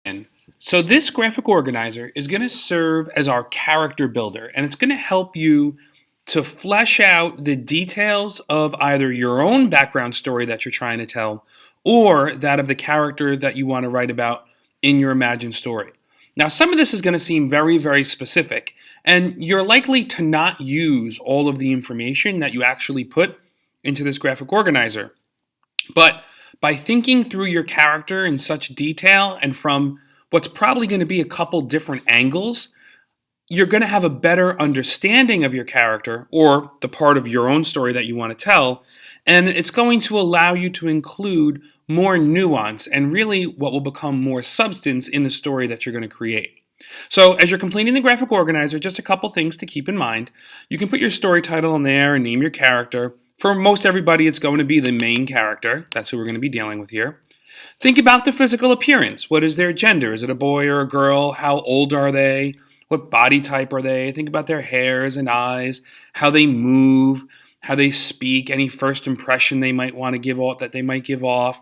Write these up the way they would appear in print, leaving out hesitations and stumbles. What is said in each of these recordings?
And so this graphic organizer is going to serve as our character builder, and it's going to help you to flesh out the details of either your own background story that you're trying to tell or that of the character that you want to write about in your imagined story. Now, some of this is going to seem very, very specific, and you're likely to not use all of the information that you actually put into this graphic organizer. But by thinking through your character in such detail and from what's probably going to be a couple different angles, you're going to have a better understanding of your character or the part of your own story that you want to tell. And it's going to allow you to include more nuance and really what will become more substance in the story that you're going to create. So, as you're completing the graphic organizer, just a couple things to keep in mind. You can put your story title in there and name your character. For most everybody, it's going to be the main character. That's who we're going to be dealing with here. Think about the physical appearance. What is their gender? Is it a boy or a girl? How old are they? What body type are they? Think about their hairs and eyes, how they move, how they speak, any first impression they might want to give off that they might give off.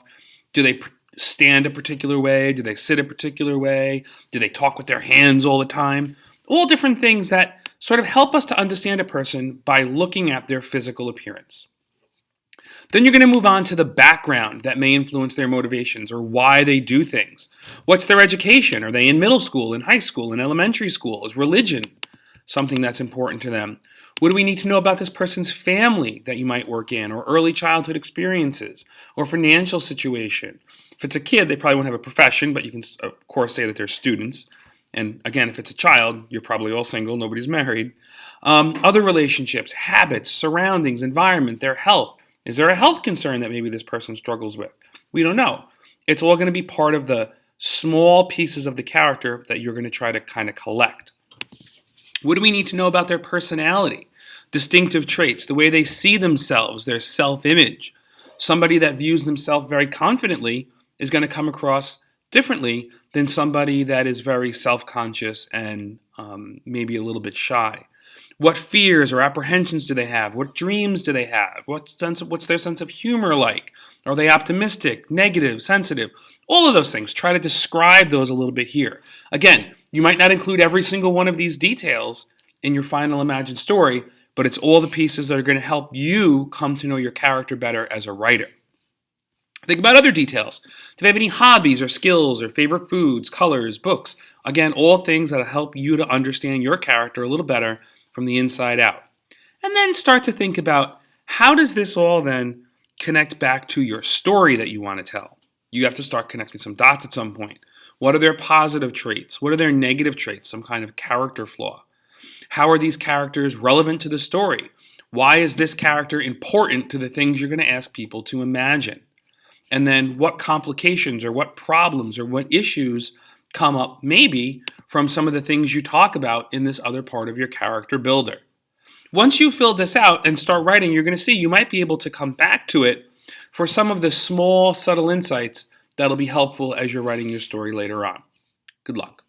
Do they stand a particular way? Do they sit a particular way? Do they talk with their hands all the time? All different things that sort of help us to understand a person by looking at their physical appearance. Then you're going to move on to the background that may influence their motivations or why they do things. What's their education? Are they in middle school, in high school, in elementary school? Is religion something that's important to them? What do we need to know about this person's family that you might work in, or early childhood experiences, or financial situation? If it's a kid, they probably won't have a profession, but you can, of course, say that they're students. And again, if it's a child, you're probably all single, nobody's married. Other relationships, habits, surroundings, environment, their health. Is there a health concern that maybe this person struggles with? We don't know. It's all going to be part of the small pieces of the character that you're going to try to kind of collect. What do we need to know about their personality? Distinctive traits, the way they see themselves, their self-image. Somebody that views themselves very confidently is going to come across differently than somebody that is very self-conscious and maybe a little bit shy. What fears or apprehensions do they have? What dreams do they have? What's their sense of humor like? Are they optimistic, negative, sensitive? All of those things. Try to describe those a little bit here. Again, you might not include every single one of these details in your final imagined story, but it's all the pieces that are going to help you come to know your character better as a writer. Think about other details. Do they have any hobbies or skills or favorite foods, colors, books? Again, all things that will help you to understand your character a little better from the inside out. And then start to think about, how does this all then connect back to your story that you want to tell? You have to start connecting some dots at some point. What are their positive traits? What are their negative traits? Some kind of character flaw. How are these characters relevant to the story? Why is this character important to the things you're going to ask people to imagine? And then what complications or what problems or what issues come up maybe from some of the things you talk about in this other part of your character builder. Once you fill this out and start writing, you're going to see you might be able to come back to it for some of the small, subtle insights that'll be helpful as you're writing your story later on. Good luck.